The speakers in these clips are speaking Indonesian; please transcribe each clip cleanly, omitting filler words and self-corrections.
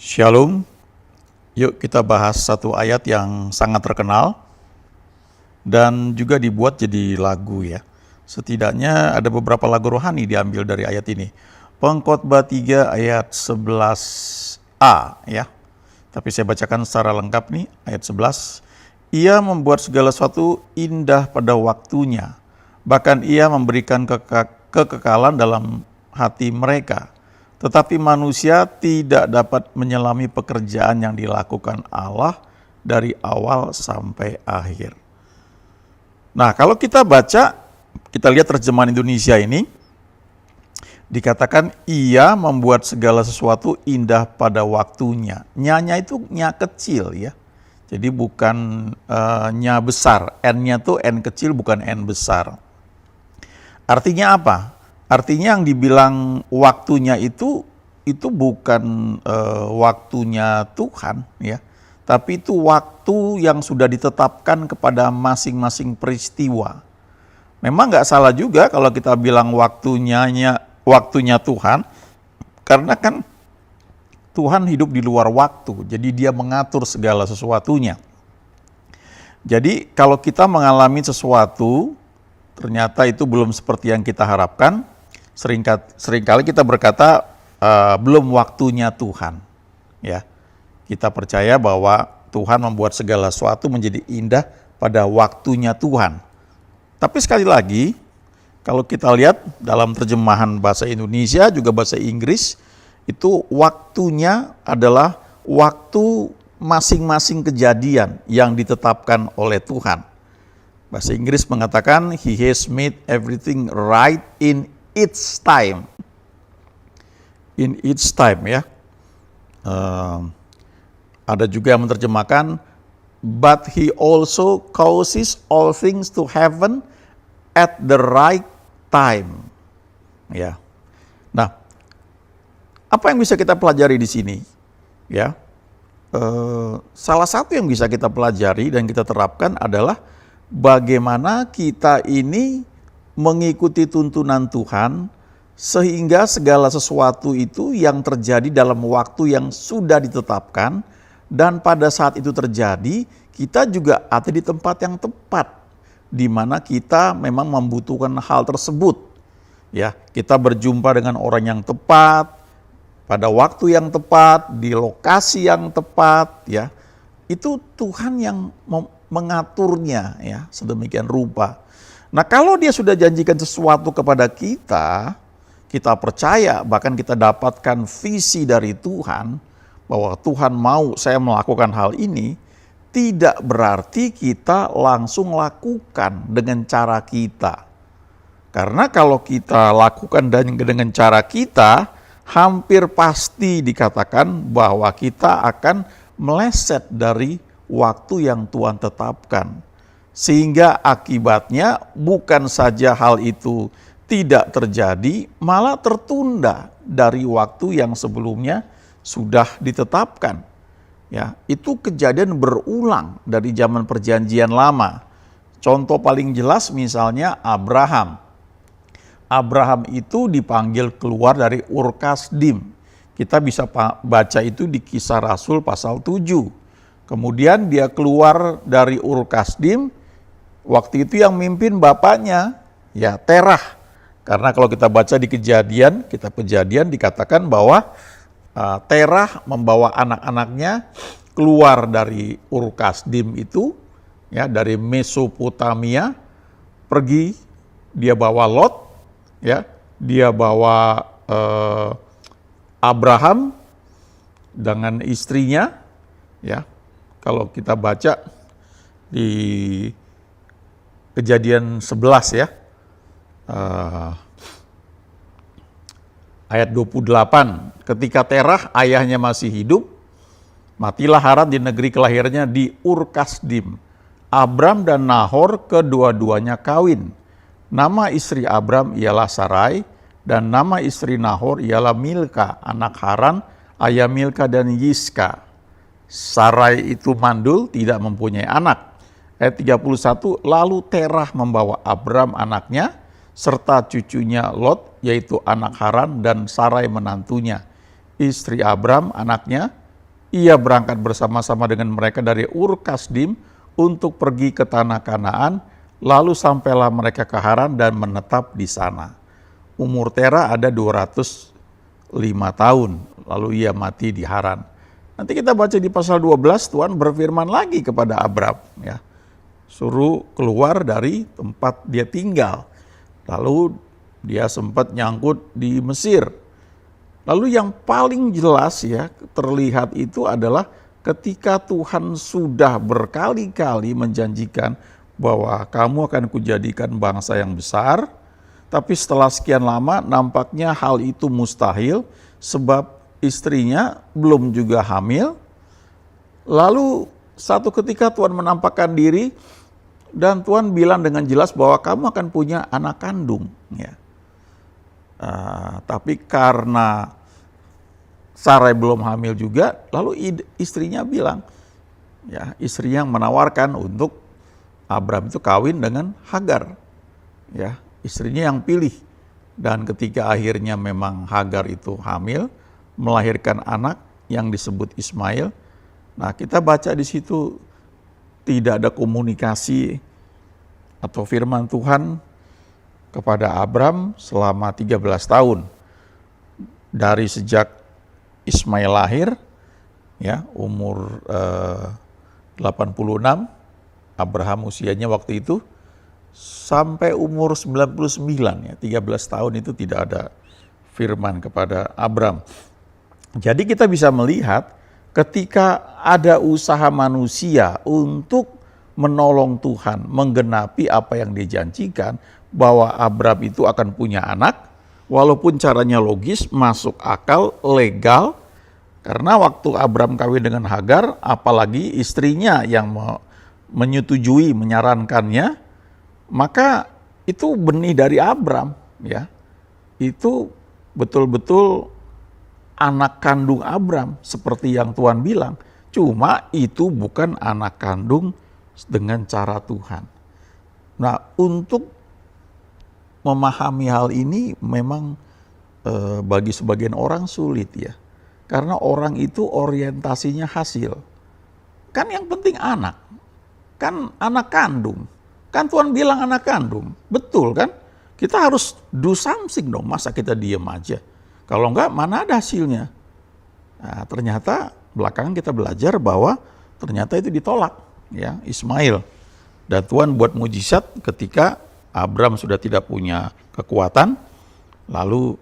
Shalom, yuk kita bahas satu ayat yang sangat terkenal dan juga dibuat jadi lagu ya. Setidaknya ada beberapa lagu rohani diambil dari ayat ini. Pengkhotbah 3 ayat 11a ya. Tapi saya bacakan secara lengkap nih ayat 11. Ia membuat segala sesuatu indah pada waktunya. Bahkan ia memberikan kekekalan dalam hati mereka. Tetapi manusia tidak dapat menyelami pekerjaan yang dilakukan Allah dari awal sampai akhir. Nah, kalau kita baca, kita lihat terjemahan Indonesia ini, dikatakan ia membuat segala sesuatu indah pada waktunya. Nya itu nya kecil ya. Jadi bukan nya besar, n-nya tuh n kecil bukan n besar. Artinya apa? Artinya yang dibilang waktunya itu bukan waktunya Tuhan ya, tapi itu waktu yang sudah ditetapkan kepada masing-masing peristiwa. Memang nggak salah juga kalau kita bilang waktunya Tuhan, karena kan Tuhan hidup di luar waktu, jadi dia mengatur segala sesuatunya. Jadi kalau kita mengalami sesuatu, ternyata itu belum seperti yang kita harapkan, seringkali kita berkata belum waktunya Tuhan. Ya, kita percaya bahwa Tuhan membuat segala sesuatu menjadi indah pada waktunya Tuhan. Tapi sekali lagi, kalau kita lihat dalam terjemahan bahasa Indonesia juga bahasa Inggris, itu waktunya adalah waktu masing-masing kejadian yang ditetapkan oleh Tuhan. Bahasa Inggris mengatakan, He has made everything right in its time. In its time ya. Ada juga yang menerjemahkan, but he also causes all things to happen at the right time. Ya. Nah, apa yang bisa kita pelajari di sini? Ya. Salah satu yang bisa kita pelajari dan kita terapkan adalah bagaimana kita ini mengikuti tuntunan Tuhan sehingga segala sesuatu itu yang terjadi dalam waktu yang sudah ditetapkan, dan pada saat itu terjadi kita juga ada di tempat yang tepat di mana kita memang membutuhkan hal tersebut. Ya, kita berjumpa dengan orang yang tepat pada waktu yang tepat di lokasi yang tepat ya. Itu Tuhan yang mengaturnya ya sedemikian rupa. Nah, kalau dia sudah janjikan sesuatu kepada kita, kita percaya, bahkan kita dapatkan visi dari Tuhan, bahwa Tuhan mau saya melakukan hal ini, tidak berarti kita langsung lakukan dengan cara kita. Karena kalau kita lakukan dengan cara kita, hampir pasti dikatakan bahwa kita akan meleset dari waktu yang Tuhan tetapkan. Sehingga akibatnya bukan saja hal itu tidak terjadi, malah tertunda dari waktu yang sebelumnya sudah ditetapkan. Ya, itu kejadian berulang dari zaman perjanjian lama. Contoh paling jelas misalnya Abraham. Abraham itu dipanggil keluar dari Ur Kasdim. Kita bisa baca itu di Kisah Rasul pasal 7. Kemudian dia keluar dari Ur Kasdim, waktu itu yang mimpin bapaknya, ya Terah. Karena kalau kita baca di Kejadian dikatakan bahwa Terah membawa anak-anaknya keluar dari Ur Kasdim itu, ya dari Mesopotamia, pergi, dia bawa Lot, ya dia bawa Abraham dengan istrinya, ya. Kalau kita baca di Kejadian 11 ya, ayat 28, ketika Terah ayahnya masih hidup, matilah Haran di negeri kelahirannya di Ur Kasdim. Abram dan Nahor kedua-duanya kawin. Nama istri Abram ialah Sarai, dan nama istri Nahor ialah Milka, anak Haran, ayah Milka dan Yiska. Sarai itu mandul, tidak mempunyai anak. Ayat 31, lalu Terah membawa Abram anaknya, serta cucunya Lot, yaitu anak Haran, dan Sarai menantunya. Istri Abram anaknya, Ia berangkat bersama-sama dengan mereka dari Ur Kasdim untuk pergi ke tanah Kanaan, lalu sampailah mereka ke Haran dan menetap di sana. Umur Tera ada 205 tahun, lalu ia mati di Haran. Nanti kita baca di pasal 12, Tuhan berfirman lagi kepada Abram, ya, suruh keluar dari tempat dia tinggal. Lalu dia sempat nyangkut di Mesir. Lalu yang paling jelas ya terlihat itu adalah ketika Tuhan sudah berkali-kali menjanjikan bahwa kamu akan kujadikan bangsa yang besar, tapi setelah sekian lama nampaknya hal itu mustahil sebab istrinya belum juga hamil. Lalu satu ketika Tuhan menampakkan diri dan Tuhan bilang dengan jelas bahwa kamu akan punya anak kandung, ya. Tapi karena Sarai belum hamil juga, lalu istrinya bilang, ya, istri yang menawarkan untuk Abram itu kawin dengan Hagar, ya, istrinya yang pilih. Dan ketika akhirnya memang Hagar itu hamil, melahirkan anak yang disebut Ismail. Nah, kita baca di situ tidak ada komunikasi atau firman Tuhan kepada Abram selama 13 tahun. Dari sejak Ismail lahir, ya, umur 86, Abraham usianya waktu itu, sampai umur 99, ya, 13 tahun itu tidak ada firman kepada Abram. Jadi kita bisa melihat ketika ada usaha manusia untuk menolong Tuhan, menggenapi apa yang dijanjikan, bahwa Abram itu akan punya anak, walaupun caranya logis, masuk akal, legal, karena waktu Abram kawin dengan Hagar, apalagi istrinya yang menyetujui, menyarankannya, maka itu benih dari Abram, ya. Itu betul-betul anak kandung Abram, seperti yang Tuhan bilang. Cuma itu bukan anak kandung dengan cara Tuhan. Nah, untuk memahami hal ini memang bagi sebagian orang sulit, ya. Karena orang itu orientasinya hasil. Kan yang penting anak. Kan anak kandung. Kan Tuhan bilang anak kandung. Betul kan? Kita harus do something dong. Masa kita diem aja? Kalau enggak, mana ada hasilnya? Nah, ternyata belakangan kita belajar bahwa ternyata itu ditolak, ya, Ismail. Dan Tuhan buat mujizat ketika Abram sudah tidak punya kekuatan, lalu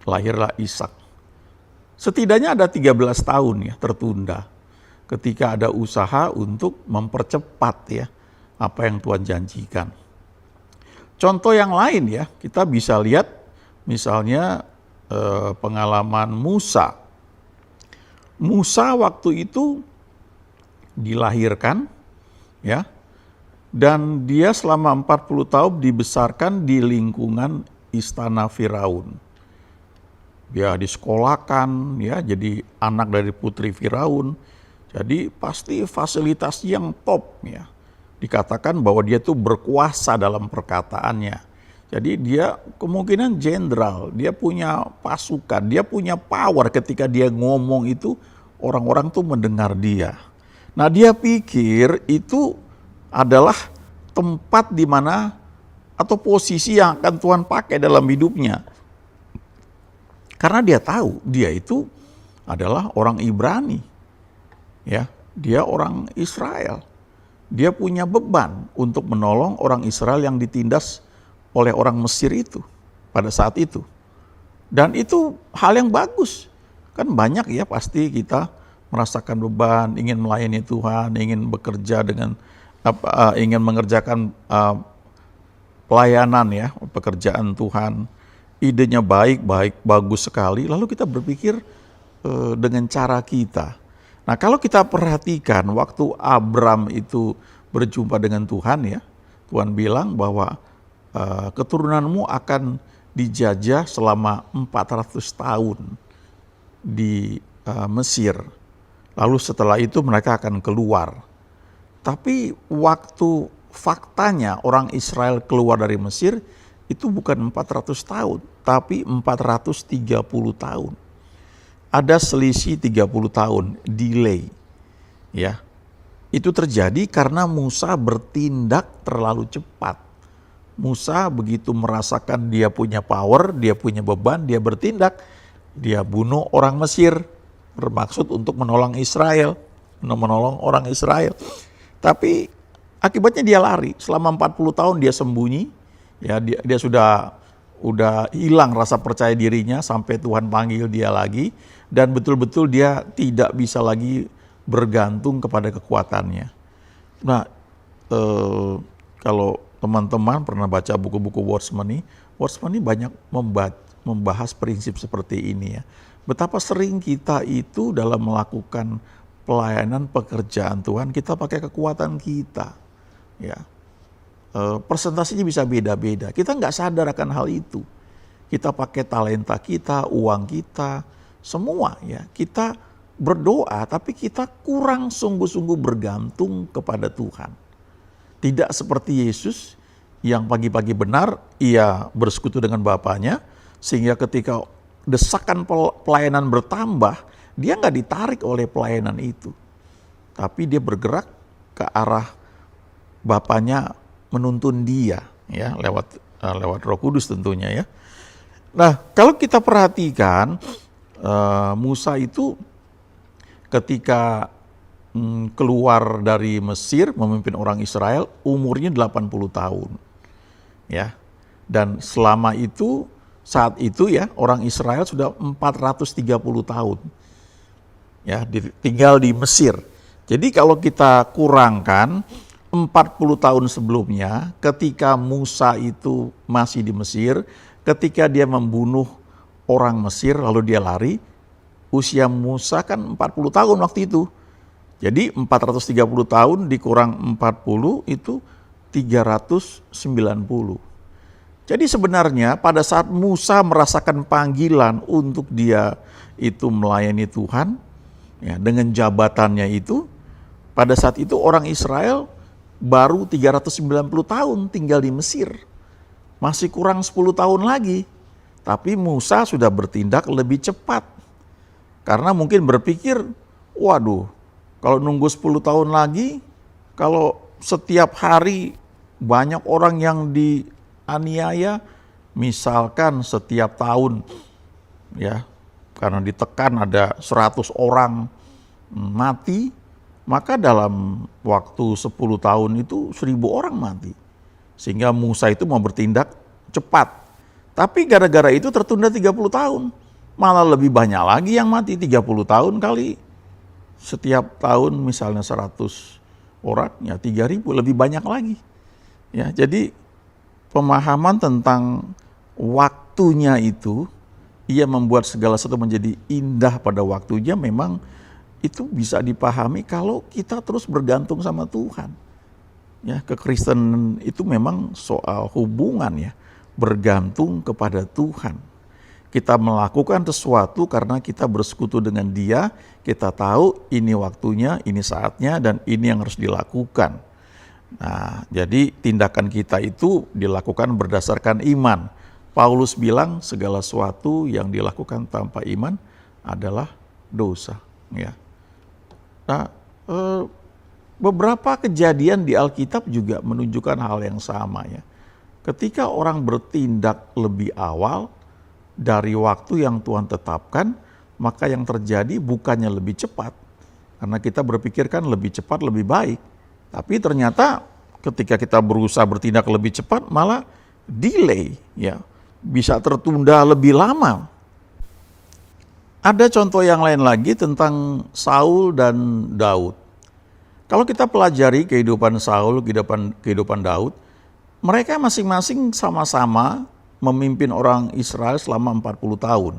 lahirlah Ishak. Setidaknya ada 13 tahun, ya, tertunda ketika ada usaha untuk mempercepat, ya, apa yang Tuhan janjikan. Contoh yang lain, ya, kita bisa lihat misalnya pengalaman Musa. Musa waktu itu dilahirkan, ya, dan dia selama 40 tahun dibesarkan di lingkungan istana Firaun. Dia disekolahkan, ya, jadi anak dari putri Firaun. Jadi pasti fasilitas yang top, ya. Dikatakan bahwa dia tuh berkuasa dalam perkataannya. Jadi dia kemungkinan jenderal, dia punya pasukan, dia punya power ketika dia ngomong itu orang-orang tuh mendengar dia. Nah, dia pikir itu adalah tempat di mana atau posisi yang akan Tuhan pakai dalam hidupnya. Karena dia tahu dia itu adalah orang Ibrani. Ya, dia orang Israel. Dia punya beban untuk menolong orang Israel yang ditindas oleh orang Mesir itu pada saat itu. Dan itu hal yang bagus. Kan banyak, ya, pasti kita merasakan beban, ingin melayani Tuhan, ingin bekerja dengan ingin mengerjakan pelayanan, ya, pekerjaan Tuhan. Idenya baik, bagus sekali. Lalu kita berpikir dengan cara kita. Nah, kalau kita perhatikan waktu Abram itu berjumpa dengan Tuhan, ya, Tuhan bilang bahwa keturunanmu akan dijajah selama 400 tahun di Mesir. Lalu setelah itu mereka akan keluar. Tapi waktu faktanya orang Israel keluar dari Mesir itu bukan 400 tahun, tapi 430 tahun. ada selisih 30 tahun, delay. Ya. Itu terjadi karena Musa bertindak terlalu cepat. Musa begitu merasakan dia punya power, dia punya beban, dia bertindak, dia bunuh orang Mesir, bermaksud untuk menolong Israel, menolong orang Israel. Tapi akibatnya dia lari, selama 40 tahun dia sembunyi, ya dia sudah hilang rasa percaya dirinya sampai Tuhan panggil dia lagi, dan betul-betul dia tidak bisa lagi bergantung kepada kekuatannya. Nah, kalau teman-teman pernah baca buku-buku Watchman ini banyak membahas prinsip seperti ini ya. Betapa sering kita itu dalam melakukan pelayanan pekerjaan Tuhan, kita pakai kekuatan kita. Ya, persentasenya bisa beda-beda. Kita nggak sadar akan hal itu. Kita pakai talenta kita, uang kita, semua ya. Kita berdoa, tapi kita kurang sungguh-sungguh bergantung kepada Tuhan. Tidak seperti Yesus yang pagi-pagi benar, ia bersekutu dengan Bapaknya, sehingga ketika desakan pelayanan bertambah, dia nggak ditarik oleh pelayanan itu. Tapi dia bergerak ke arah Bapaknya menuntun dia, ya lewat Roh Kudus tentunya ya. Nah, kalau kita perhatikan, Musa itu ketika keluar dari Mesir memimpin orang Israel, umurnya 80 tahun. Ya. Dan selama itu, saat itu ya, orang Israel sudah 430 tahun. Ya, tinggal di Mesir. Jadi kalau kita kurangkan 40 tahun sebelumnya, ketika Musa itu masih di Mesir, ketika dia membunuh orang Mesir lalu dia lari, usia Musa kan 40 tahun waktu itu. Jadi 430 tahun dikurang 40 itu 390. Jadi sebenarnya pada saat Musa merasakan panggilan untuk dia itu melayani Tuhan, ya, dengan jabatannya itu, pada saat itu orang Israel baru 390 tahun tinggal di Mesir. Masih kurang 10 tahun lagi. Tapi Musa sudah bertindak lebih cepat. Karena mungkin berpikir, waduh, kalau nunggu 10 tahun lagi, kalau setiap hari banyak orang yang dianiaya, misalkan setiap tahun, ya, karena ditekan ada 100 orang mati, maka dalam waktu 10 tahun itu 1000 orang mati. Sehingga Musa itu mau bertindak cepat. Tapi gara-gara itu tertunda 30 tahun. Malah lebih banyak lagi yang mati, 30 tahun kali. Setiap tahun misalnya 100 orang, ya 3000, lebih banyak lagi. Ya, jadi pemahaman tentang waktunya itu, ia membuat segala sesuatu menjadi indah pada waktunya, memang itu bisa dipahami kalau kita terus bergantung sama Tuhan. Ya, kekristenan itu memang soal hubungan ya, bergantung kepada Tuhan. Kita melakukan sesuatu karena kita bersekutu dengan Dia, kita tahu ini waktunya, ini saatnya, dan ini yang harus dilakukan. Nah, jadi tindakan kita itu dilakukan berdasarkan iman. Paulus bilang segala sesuatu yang dilakukan tanpa iman adalah dosa. Ya. Nah, beberapa kejadian di Alkitab juga menunjukkan hal yang sama ya. Ketika orang bertindak lebih awal dari waktu yang Tuhan tetapkan, maka yang terjadi bukannya lebih cepat. Karena kita berpikir kan lebih cepat lebih baik. Tapi ternyata ketika kita berusaha bertindak lebih cepat malah delay ya. Bisa tertunda lebih lama. Ada contoh yang lain lagi tentang Saul dan Daud. Kalau kita pelajari kehidupan Saul, kehidupan Daud, mereka masing-masing sama-sama memimpin orang Israel selama 40 tahun.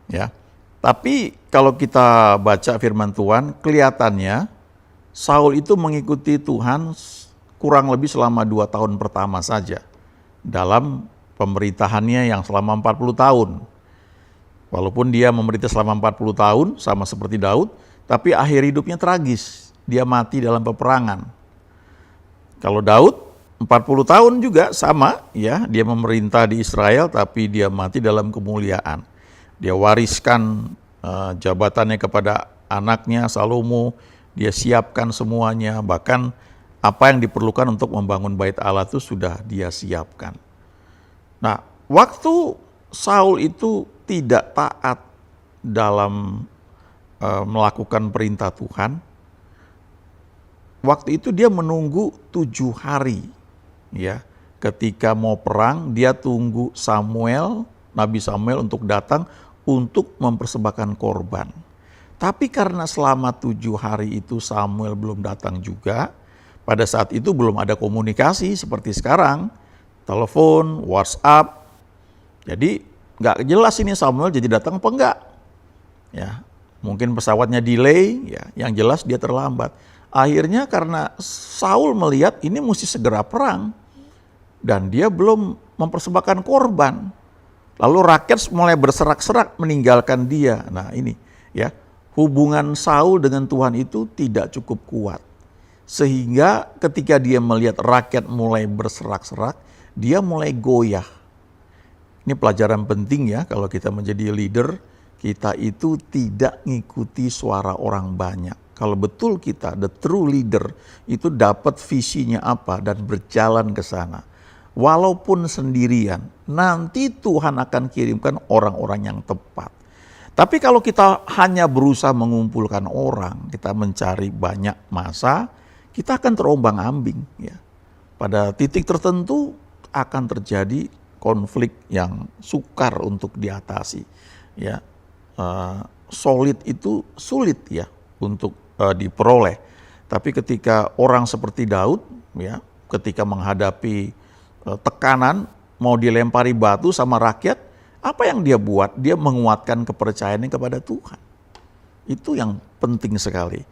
Ya. Tapi kalau kita baca firman Tuhan, kelihatannya Saul itu mengikuti Tuhan kurang lebih selama 2 tahun pertama saja dalam pemerintahannya yang selama 40 tahun. Walaupun dia memerintah selama 40 tahun sama seperti Daud, tapi akhir hidupnya tragis. Dia mati dalam peperangan. Kalau Daud 40 tahun juga sama ya, dia memerintah di Israel tapi dia mati dalam kemuliaan. Dia wariskan jabatannya kepada anaknya Salomo, dia siapkan semuanya, bahkan apa yang diperlukan untuk membangun bait Allah itu sudah dia siapkan. Nah, waktu Saul itu tidak taat dalam melakukan perintah Tuhan, waktu itu dia menunggu 7 hari, ya. Ketika mau perang, dia tunggu Nabi Samuel untuk datang untuk mempersembahkan korban. Tapi karena selama 7 hari itu Samuel belum datang juga, pada saat itu belum ada komunikasi seperti sekarang, telepon, WhatsApp. Jadi nggak jelas ini Samuel jadi datang apa enggak. Ya, mungkin pesawatnya delay, ya, yang jelas dia terlambat. Akhirnya karena Saul melihat ini mesti segera perang dan dia belum mempersembahkan korban. Lalu rakyat mulai berserak-serak meninggalkan dia. Nah, ini ya, hubungan Saul dengan Tuhan itu tidak cukup kuat. Sehingga ketika dia melihat rakyat mulai berserak-serak, dia mulai goyah. Ini pelajaran penting ya, kalau kita menjadi leader, kita itu tidak ngikuti suara orang banyak. Kalau betul kita, the true leader, itu dapat visinya apa dan berjalan ke sana. Walaupun sendirian, nanti Tuhan akan kirimkan orang-orang yang tepat. Tapi kalau kita hanya berusaha mengumpulkan orang, kita mencari banyak massa, kita akan terombang-ambing. Ya. Pada titik tertentu akan terjadi konflik yang sukar untuk diatasi. Ya. Solid itu sulit ya untuk diperoleh. Tapi ketika orang seperti Daud, ya, ketika menghadapi tekanan, mau dilempari batu sama rakyat, apa yang dia buat? Dia menguatkan kepercayaannya kepada Tuhan. Itu yang penting sekali.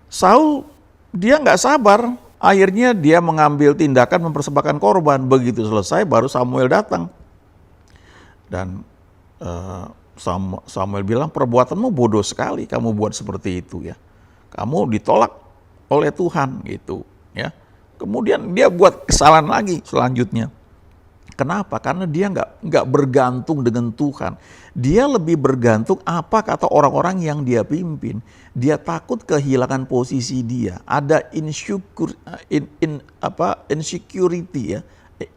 Saul, dia nggak sabar, akhirnya dia mengambil tindakan mempersembahkan korban. Begitu selesai, baru Samuel datang. Dan Samuel bilang, perbuatanmu bodoh sekali, kamu buat seperti itu ya. Kamu ditolak oleh Tuhan gitu ya. Kemudian dia buat kesalahan lagi selanjutnya. Kenapa? Karena dia nggak bergantung dengan Tuhan. Dia lebih bergantung apa kata orang-orang yang dia pimpin. Dia takut kehilangan posisi dia. Ada insecurity ya,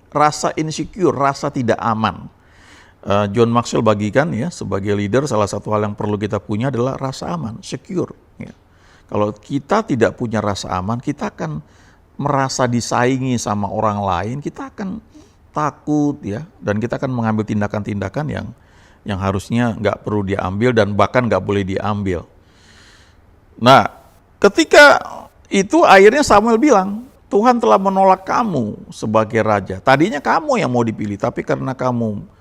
rasa insecure, rasa tidak aman. John Maxwell bagikan ya, sebagai leader salah satu hal yang perlu kita punya adalah rasa aman, secure. Ya. Kalau kita tidak punya rasa aman, kita akan merasa disaingi sama orang lain, kita akan takut ya, dan kita akan mengambil tindakan-tindakan yang harusnya nggak perlu diambil dan bahkan nggak boleh diambil. Nah, ketika itu akhirnya Samuel bilang, Tuhan telah menolak kamu sebagai raja. Tadinya kamu yang mau dipilih, tapi karena kamu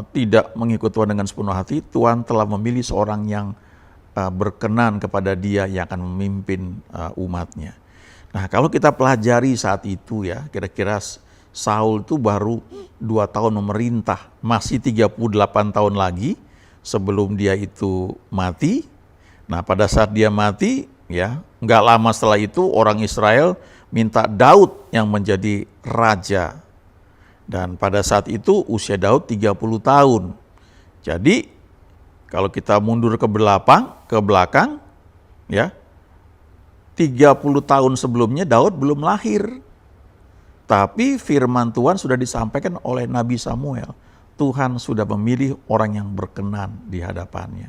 tidak mengikut Tuhan dengan sepenuh hati, Tuhan telah memilih seorang yang berkenan kepada dia yang akan memimpin umatnya. Nah, kalau kita pelajari saat itu ya, kira-kira Saul itu baru 2 tahun memerintah, masih 38 tahun lagi sebelum dia itu mati. Nah, pada saat dia mati, ya, nggak lama setelah itu orang Israel minta Daud yang menjadi raja. Dan pada saat itu usia Daud 30 tahun. Jadi kalau kita mundur ke belakang, ya, 30 tahun sebelumnya Daud belum lahir. Tapi firman Tuhan sudah disampaikan oleh Nabi Samuel. Tuhan sudah memilih orang yang berkenan di hadapannya.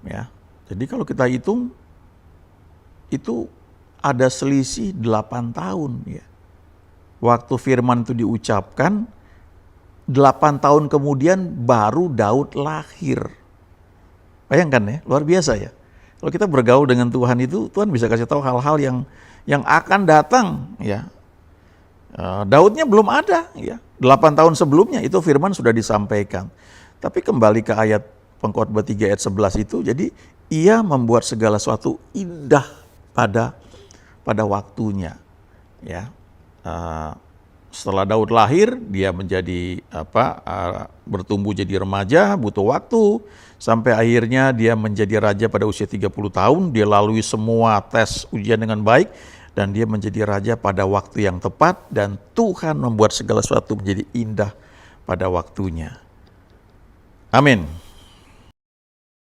Ya. Jadi kalau kita hitung, itu ada selisih 8 tahun. Ya. Waktu firman itu diucapkan, 8 tahun kemudian baru Daud lahir. Bayangkan ya, luar biasa ya. Kalau kita bergaul dengan Tuhan itu, Tuhan bisa kasih tahu hal-hal yang akan datang ya. Daudnya belum ada ya. 8 tahun sebelumnya itu firman sudah disampaikan. Tapi kembali ke ayat Pengkhotbah 3 ayat 11 itu, jadi ia membuat segala sesuatu indah pada waktunya. Ya. Setelah Daud lahir, dia menjadi bertumbuh jadi remaja, butuh waktu, sampai akhirnya dia menjadi raja pada usia 30 tahun, dia lalui semua tes ujian dengan baik, dan dia menjadi raja pada waktu yang tepat, dan Tuhan membuat segala sesuatu menjadi indah pada waktunya. Amin.